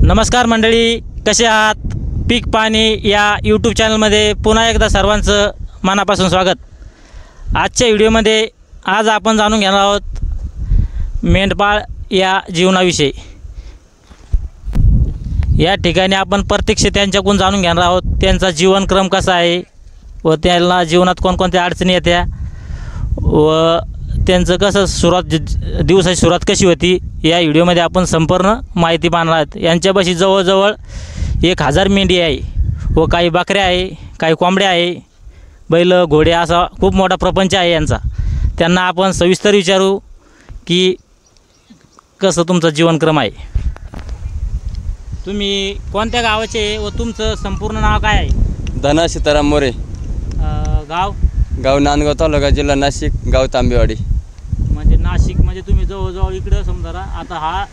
नमस्कार मंडळी, कसे आहात? पीक पाणी या यूट्यूब चॅनलमध्ये पुन्हा एकदा सर्वांचं मनापासून स्वागत. आजच्या व्हिडिओमध्ये आज आपण जाणून घेणार आहोत मेंढपाळ या जीवनाविषयी. या ठिकाणी आपण प्रत्यक्ष त्यांच्याकडून जाणून घेणार आहोत त्यांचा जीवनक्रम कसा आहे व त्यांना जीवनात कोणकोणत्या अडचणी येत्या व त्यांचं कसं दिवसाची सुरुवात कशी होती या व्हिडिओमध्ये आपण संपूर्ण माहिती पाहणार आहोत. यांच्यापाशी जवळजवळ 1000 मेंढी आहे व काही बकऱ्या आहे, काही कोंबड्या आहे, बैल, घोडे असा खूप मोठा प्रपंच आहे यांचा. त्यांना आपण सविस्तर विचारू की कसं तुमचं जीवनक्रम आहे. तुम्ही कोणत्या गावाचे व तुमचं संपूर्ण नाव काय आहे? धना सीताराम मोरे. गाव नांदगाव, तालुका, जिल्हा नाशिक, गाव तांबेवाडी. म्हणजे नाशिक म्हणजे तुम्ही जवळजवळ इकडं समजा आता हा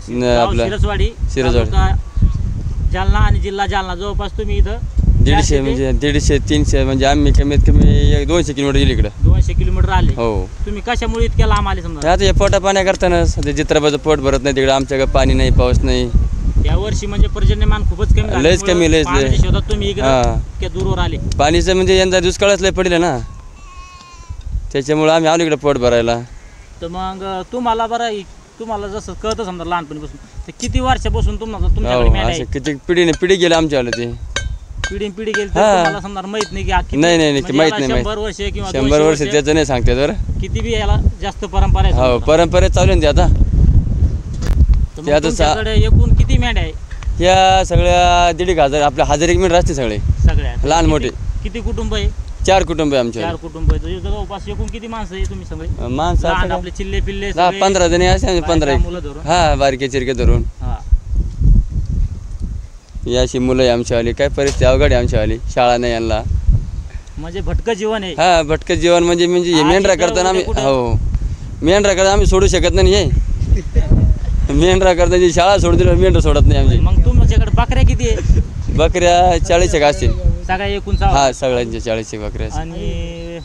शिरसवाडी, जालना आणि जिल्हा जालना, जवळपास तुम्ही इथं 150 म्हणजे 150-300 म्हणजे आम्ही कमीत कमी 200 किलोमीटर गेली इकडं. 200 किलोमीटर आले. हो. तुम्ही कशामुळे इतक्या लांब आले समजा? आता हे पोटा पाण्या करताना सध्या चित्राबाचं पोट भरत नाही तिकडे, आमच्याकडे पाणी नाही, पाऊस नाही. या वर्षी म्हणजे पर्जन्यमान खूपच कमी झालं. लयच कमी, लयच शोधात तुम्ही इकडे दूरवर आले. पाणीचं म्हणजे यंदा दुष्काळच लय पडले ना, त्याच्यामुळे आम्ही आलो इकडे पोट भरायला. तर मग तुम्हाला जसं कळतं समजा लहानपणीपासून, तर किती वर्षापासून तुमच्याकडे मेंढ्या आहेत? किती पिढी गेली आमच्या आलं ते. पिढी गेली तुम्हाला समजा माहित नाही की नाही माहित नाही. 100 वर्ष किंवा 100 वर्ष त्याचं नाही सांगते बरं. किती बी याला जास्त परंपरा आहे. हो, परंपरेत चालू आहे आता. तुमच्याकडे एकूण किती मेंढ्या आहे? या सगळ्या 1,500 आपल्या 1000 मेंढ्या असते सगळे, सगळ्या लहान मोठे. किती कुटुंब आहे? 4 कुटुंब आहे आमचे. 4 कुटुंब आहे. जवळपास एकूण किती माणसं आहे तुम्ही सगळे? माणसं आपले चिल्ले पिल्ले 15 जणी असते. 15 मुलं धरून. हा, बारके चिरके धरून. ही अशी मुलं आहे आमची आली. काय परिस्थिती अवघड आहे आमची आली. शाळा नाही यांना. म्हणजे भटकं जीवन आहे. हा, भटकं जीवन म्हणजे हे मेंढरा करताना आम्ही, हो, मेंढरा करता आम्ही सोडू शकत नाही. हे मेंढरा करताना शाळा सोडून दिली, मेंढरा सोडत नाही आमची. मग तुमच्याकडे बकऱ्या किती आहे? बकऱ्या 40 असतील सगळ्या एकूण. हा, सगळ्यांच्या 40 बकऱ्या. आणि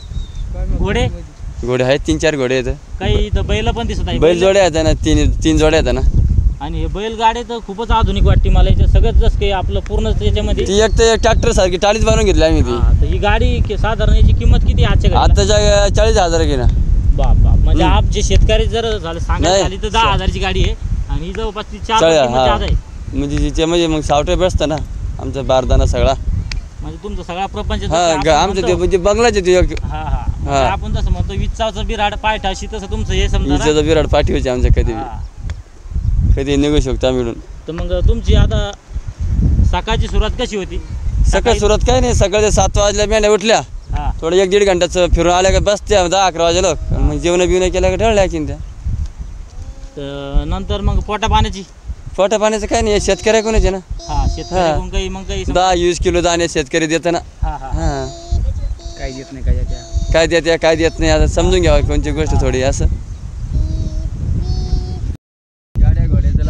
घोडे आहेत 3-4 घोडे आहेत. काही इथं बैल पण दिसत आहे. बैल जोड्या आहेत ना, 3 जोड्या आहेत ना. आणि हे बैलगाडी तर खूपच आधुनिक वाटते मला. याच्यात सगळंच जसं काही आपलं पूर्ण त्याच्यामध्ये ती एक तर ट्रॅक्टर सारखी टाळीच बनवून घेतली आम्ही ती. तर ही गाडी साधारण याची किंमत किती आजच्या आताच्या 40,000 की ना. बाप म्हणजे आप जे शेतकरी जर झालं सांगायला झाली तर 10,000ची गाडी आहे आणि ही जवळपास 4 आहे. म्हणजे तिच्यामध्ये मग सॉफ्टवेअर बसतं ना आमचा बारदाना सगळा. म्हणजे तुमचा सगळा प्रपंच आमचं ते म्हणजे बंगलाचे ते. आपण जसं म्हणतो विचारचं बिराड पायठाशी, तसं तुमचं हे समजा विचारचं बिराड पाठवायचे आमच्या. कधी निघू शकतो आम्ही मिळून. तर मग तुमची आता सकाळची सुरुवात कशी होती? सकाळी सुरुवात काय नाही, सकाळच्या 7 वाजल्या मेंढ्या उठल्या, थोडं 1-1.5 घंट्याचं फिरून आल्या का बसत्या 10-11 वाजे लोक. मग जेवण बिवणं केल्या का ठरल्या की त्या. तर नंतर मग पोटा पाण्याचं काय नाही, शेतकऱ्या कोणाचे ना. शेतकरी मग काही 10-20 किलो दाणे शेतकरी देतं ना. काय देत नाही, काय देत नाही. आता समजून घ्यावं कोणती गोष्ट थोडी असं.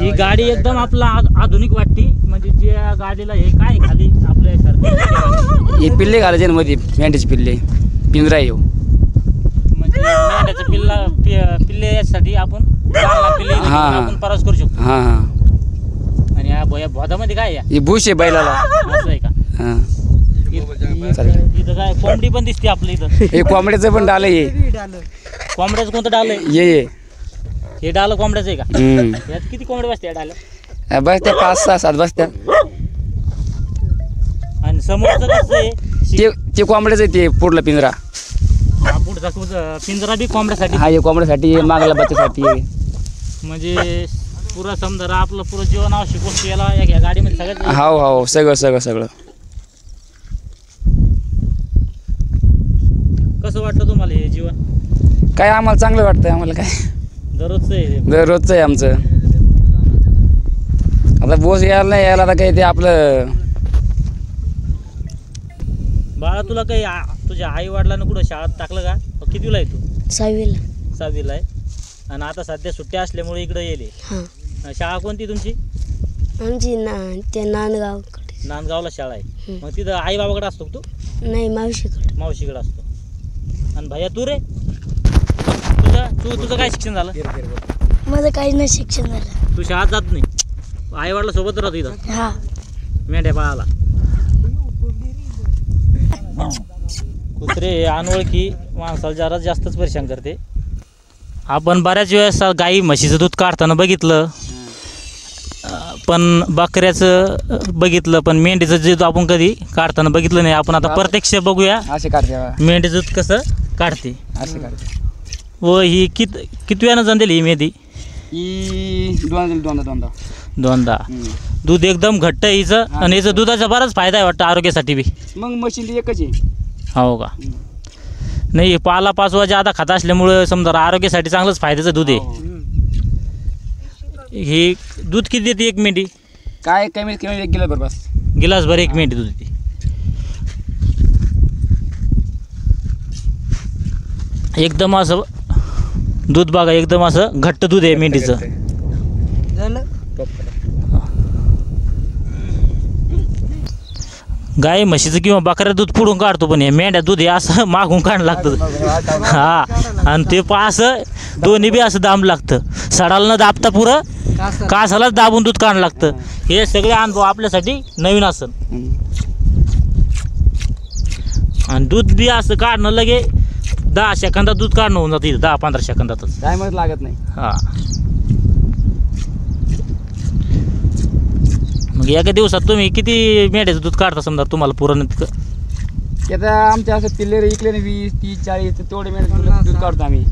ही गाडी एकदम आपला आधुनिक वाटते. म्हणजे ज्या गाडीला हे काय खाली आपल्या सारखं हे पिल्ले घालायचे ना मध्ये, मेंढ्याचे पिल्ले, पिंजरा येऊ म्हणजे मेंढ्याचं पिल्ले यासाठी आपण प्रवास करू शकतो. आणि या भोदामध्ये काय हे भूश आहे बैलाला. असं आहे का? इथं काय कोंबडी पण दिसते आपल्या इथं. हे कोंबड्याचं पण डाल आहे. कोंबड्याचं कोणतं डाल आहे? हे डाल कोंबड्याचं आहे का? यात किती कोंबड्या बसते डाल? बसत्या 5-6-7 बसत्या. आणि समोरचं कसं आहे? ते कोंबड्याचं आहे. ते पुढला पिंजरा. पुढचा पिंजरा बी कोंबड्यासाठी. हे कोंबड्यासाठी, मागला बच्च्यासाठी. म्हणजे पुरा समजा आपलं पुरं जीवन आवश्यक वस्तू याला या गाडीमध्ये सगळ्यात. हो, सगळं. कसं वाटतं तुम्हाला हे जीवन? काय आम्हाला चांगलं वाटतंय. आम्हाला काय दररोजचं आहे आमचं. आता बोस यायला आता काही ते आपलं. बाळा, तुला काही तुझ्या आई वडिलांना कुठं शाळेत टाकलं का? कितीला आहे तू? 6वीला आहे. आणि आता सध्या सुट्ट्या असल्यामुळे इकडे येईल. शाळा कोणती तुमची? आमची नांदगावला शाळा आहे. मग तिथं आई बाबाकडे असतो तू? नाही, मावशीकडे असतो. आणि भैया तू रे, तुझं काय शिक्षण झालं? माझं काही नाही शिक्षण झालं. तू शाळेत जात नाही? आई वडिला सोबत राहतो इथं हा मेंढ्या पाळायला. कुत्रे हे अनोळखी माणसाला जरा जास्तच परेशान करते. आपण बऱ्याच वेळेस गाई म्हशीचं दूध काढताना बघितलं, पण बकऱ्याचं बघितलं, पण मेंढीचं दूध आपण कधी काढताना बघितलं नाही. आपण आता प्रत्यक्ष बघूया असे काढते मेंढीचं दूध कसं काढते. असे काढते व ही कितव्यानं जणलेली ही मेंढी? ही दोनदा दोनदा. दूध एकदम घट्ट आहे हिचं, आणि हिचं दुधाचा बराच फायदा आहे वाटतं आरोग्यासाठी बी. मग मशीन एकच आहे. हो का? नाही, पाला पाचवा जादा खात असल्यामुळं समजा आरोग्यासाठी चांगलंच फायद्याचं दूध आहे. हे दूध किती देते एक मेंढी? काय कमीत कमी 1 गिलास बस. गिलासभर एक मेंढी दूध देते. एकदम असं दूध बघा, एकदम असं घट्ट दूध आहे मेंढीचं. गाय म्हशीचं किंवा बकऱ्या दूध पुढून काढतो, पण हे मेंढ्या दूध हे असं मागून काढणं लागतं. हा, आणि ते असं दोन्ही बी असं दाब लागतं. सडाला न दाबता पुरं कासालाच दाबून दूध काढणं लागतं. हे सगळे अनुभव आपल्यासाठी नवीन असन. आणि दूध बी असं काढणं लगे 10 सेकंदात दूध काढणं होऊन जातं, 10-15 सेकंदातच. टायमच लागत नाही. हा, मग एका दिवसात तुम्ही किती मेंढ्याचं दूध काढता समजा तुम्हाला पुरण? आता आमच्या असं पिल्ले इकले ना 20, 30, 40 तेवढे मेंढ्या दूध काढतो आम्ही.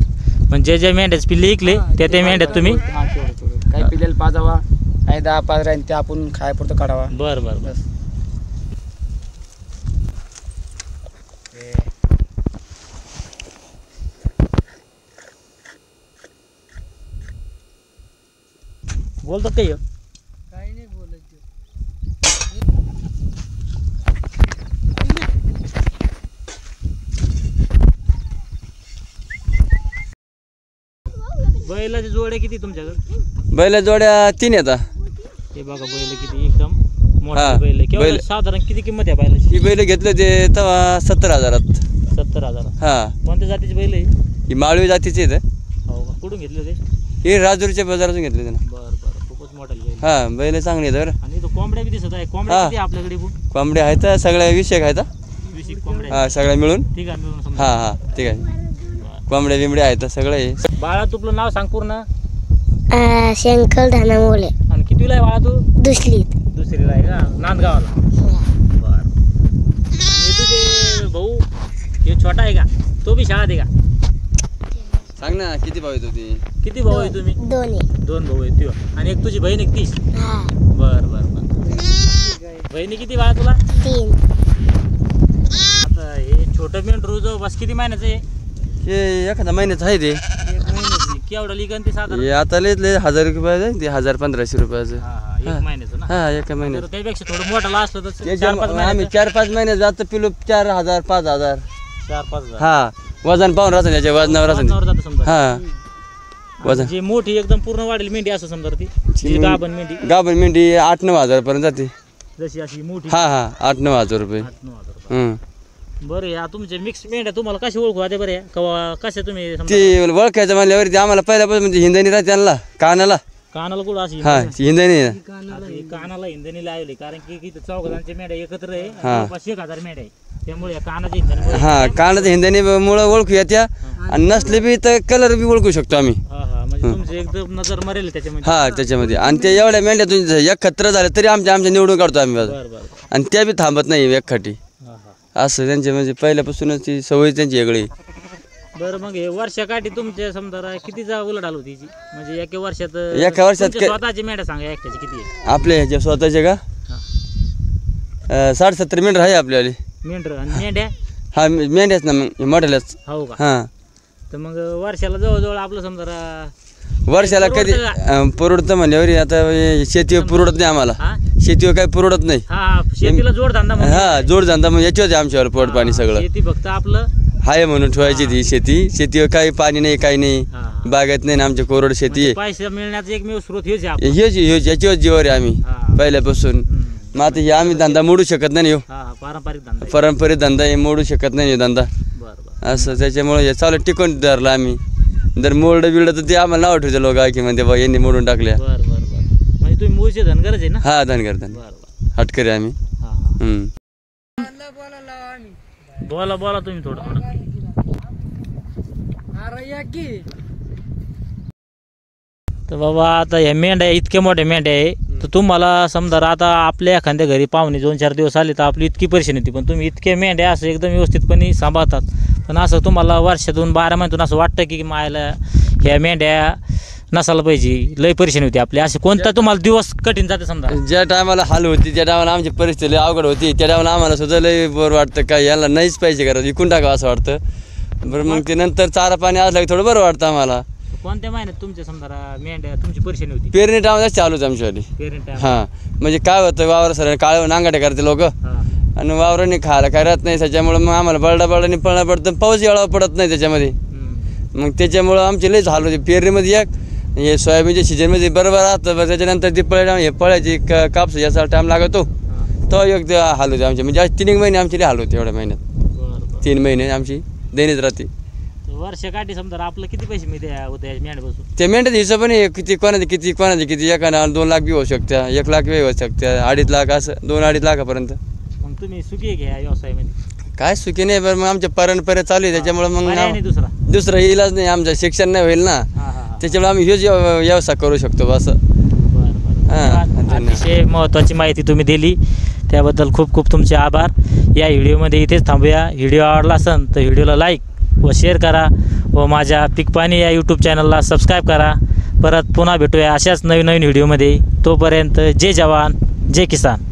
म्हणजे जे मेंढ्याचे पिल्ले इकले त्या मेंढ्यात तुम्ही काही पिल्ल्याला पाजावा, काही 10-15 राहील ते आपण खायपुरतं काढावा. बरं बरं बस. बोलतात काही? काही नाही बोलायचं. बैलाच्या जोड्या किती तुमच्याकडे? बैला जोड्या 3 येतात. हे बघा बैल किती एकदम मोठे हा, बैल. केवढं बैल. साधारण किती किंमत आहे बैलाची? ही बैल घेतले ते तेव्हा 70,000. 70,000. हा, कोणत्या जातीचे बैल आहे? ही माळवी जातीची आहे. हो का? कुठून घेतले ते? ही राजूरच्या बाजारातून घेतले ते ना. बरं बरं, खूपच मोठा बैल. हा, बैल चांगली आहेत बरं. आणि तो कोंबड्या बी दिसत आहे. कोंबड्या हा. किती आहे आपल्याकडे? कोंबड्या आहेत सगळ्या 20 आहेत. 20 कोंबड्या हा, सगळ्या मिळून. ठीक आहे, मिळून समजा. हा हा, ठीक आहे. कोंबड्या बिंबड्या आहेत सगळं आहे. बाळा, तुपलं नाव सांग पूर्ण. शंकर धनामोले आणि कितवीला आहे बाळा तू? दुसरीत. दुसरीला आहे का? नांदगावला. बरं. आणि तुझे भाऊ हे छोटा आहे का? तो बी शाळात आहे का? सांग ना किती भाव येतो ती? किती भाऊ आहे तुम्ही? दोन्ही. 2 भाऊ आहेत तू, आणि एक तुझी बहीण एक ती. हा बरं बरं बरं. बहिणी किती बाळा तुला? 3. आता हे छोटं मेंढरू जवळपास किती महिन्याचं आहे? हे एखादा महिन्याचं आहे ते. 1 महिन्याची. केवढं लिगन ते साधारण? हे आता लय 1000 रुपये आहे ते. 1000-1500 रुपयाचं. हा हा, 1 महिन्याचं ना? हा, एका महिन्यात. तर त्यापेक्षा थोडं मोठं असलं तर त्याच्या 4-5 आम्ही महिन्याचं. 4-5 महिन्यात जातो पिलो 4000 5000. 4-5 हजार. हा, वजन पाहून राहतं त्याच्या वजनावर वजनावर राहतं. जातं समजा. हा, वजन. जे मोठी एकदम पूर्ण वाढेल मेंढी असं समजा ती जी गाभण मेंढी गाभण मेंढी 8-9 हजार पर्यंत जाते. जशी अशी मोठी. हा हा, 8-9 हजार रुपये. 8-9 हजार रुपये. हम्म. बरं, या तुमचे मिक्स मेंढ्या तुम्हाला कशी ओळखू आते बरं? कवा कसे तुम्ही समजा? ती ओळखायचं म्हणल्यावर ते आम्हाला पहिल्यापासून म्हणजे हिंदणी राहते त्यांना कानाला. कानाला कुठं अशी? हा, ती हिंदणी आहे. कानाला इंधनी लावली, कारण की इथं 14 मेंढ्या एकत्र आहे. हा. जवळपास 1000 मेंढ्या आहे, त्यामुळे या कानाच्या इंधनी. हा, कानाच्या हिंदणीमुळे ओळखू येत्या. आणि नसले बी तर कलर बी ओळखू शकतो आम्ही. हा हा, म्हणजे तुमची एकदम नजर मरेल त्याच्यामध्ये. हा, त्याच्यामध्ये. आणि ते एवढ्या मेंढ्यातून एकत्र झाले तरी आमच्या निवडून काढतो आम्ही. बरं बरं. आणि त्या बी थांबत नाही एकखाटी. हा हा. असं त्यांचे म्हणजे पहिल्यापासूनच ती सवय त्यांची वेगळी. बरं, मग हे वर्षाकाठी तुमच्या समजा कितीचा उलाढाल होती हिची? म्हणजे एका वर्षात एका वर्षात तुमच्या स्वतःची मेंढ्या सांगा एकट्याची किती आहे? आपले ह्याचे स्वतःचे का? 60-70 मेंढर आहे आपल्यावाली. मेंढर आणि मेंढ्या? हा, मेंढ्याच ना मग मोठ्यालाच. हो का? हा, तर मग वर्षाला जवळजवळ आपलं समजा वर्षाला कधी परवडतं म्हणल्यावर आता हे शेतीवर परवडत नाही आम्हाला. हा शेतीवर काही परवडत नाही. हा, शेतीला जोडधंदा म्हणून. हा, जोडधंदा मग याच्यावर आमच्यावर पोट पाणी सगळं शेती फक्त आपलं आहे म्हणून ठेवायची ती शेती. शेतीवर काही पाणी नाही, काही नाही, हा. बागायत नाही ना, आमची कोरड शेती आहे. पैसा मिळण्याचा एकमेव स्रोत हेच आहे आपलं. हेच याच्यावर जीवर आहे आम्ही हा. पहिल्यापासून. हम्म. मग आता हे आम्ही धंदा मोडू शकत नाही. हो, हा हा, पारंपरिक धंदा आहे. पारंपरिक धंदा हे मोडू शकत नाही. हे धंदा बरं बरं. असं त्याच्यामुळे हे चालू टिकून धरलं आम्ही. जर मोडलं बिळलं तर ते आम्हाला नाव ठेवतं लोक की म्हणते बा यांनी मोडून टाकल्या. बरं बरं बरं. म्हणजे म्हणजे तुम्ही मूळचे धनगरच आहे ना? हा धनगर बरं बरं. हटकरी आम्ही. हां हां. हम्म. बोला बोला तुम्ही थोडं थोडं. तर बाबा आता ह्या मेंढ्या इतक्या मोठ्या मेंढ्या आहे तर तुम्हाला समजा आता आपल्या एखाद्या घरी पाहुणे 2-4 दिवस आले तर आपली इतकी परेशानी होती, पण तुम्ही इतक्या मेंढ्या असं एकदम व्यवस्थितपणे सांभाळतात. पण असं तुम्हाला वर्षातून 12 महिन्यातून असं वाटतं की मायला ह्या मेंढ्या नसायला पाहिजे, लय परेशानी होती आपली, असे कोणता तुम्हाला दिवस कठीण जाते समजा? ज्या टायमाला हाल होती त्या टायमाला आमची परिस्थिती लय अवघड होती, त्या टायमाला आम्हाला सुद्धा लय बरं वाटतं का याला नाहीच पाहिजे करत, विकून टाकावं असं वाटतं. बरं मग ते नंतर चारा पाणी असलं की थोडं बरं वाटतं आम्हाला. कोणत्या महिन्यात तुमच्या समजा मेंढ्या तुमची परेशानी होती? पेरणी टायमाला चालू होतं आमच्यावाली. पेरणी टाइम. हां म्हणजे काय होतं वावर सर काळ नांगाटे करते लोक आणि वावरांनी खायला काय राहत नाही, त्याच्यामुळं मग आम्हाला बरडाबरडानी पळणं पडतं, पाऊस एवढा पडत नाही त्याच्यामध्ये. मग त्याच्यामुळं आमचे लयच हाल होते. पेरणीमध्ये एक हे सोयाबीनच्या सीजनमध्ये बरोबर राहतं, बरं त्याच्यानंतर ती हे पळायची कापस याचा टाईम लागतो तो एक हाल होते आमचे. म्हणजे 3 महिने आमचे हाल होते एवढ्या महिन्यात. 3 महिने आमची दैनिक राहते. वर्षाकाठी समजा आपलं किती पैसे मिळते होते मेंढ्यापासून? ते मेंढ्याच्या हिशोबाने किती कोणाचे किती एखादा 2 लाख बी होऊ शकत्या, 1 लाख बी होऊ शकत्या, 2.5 लाख असं 2-2.5 लाखापर्यंत. मग तुम्ही सुखी आहे घ्या व्यवसायामध्ये? काय सुखी नाही, बरं मग आमच्या परंपरा चालू आहे त्याच्यामुळं मग पर्याय नाही दुसरं इलाज नाही, आमचं शिक्षण नाही होईल ना, हां हां. त्याच्यामुळे आम्ही हेच व्यवसाय करू शकतो बस. बरं बरं. हां, धन्यवाद. अतिशय महत्त्वाची माहिती तुम्ही दिली त्याबद्दल खूप खूप तुमचे आभार. या व्हिडिओमध्ये इथेच थांबूया. व्हिडिओ आवडला असेल तर व्हिडिओला लाईक व शेअर करा व माझ्या पीक पाणी या यूट्यूब चॅनलला सबस्क्राईब करा. परत पुन्हा भेटूया अशाच नवीन नवीन व्हिडिओमध्ये. तोपर्यंत जय जवान जय किसान.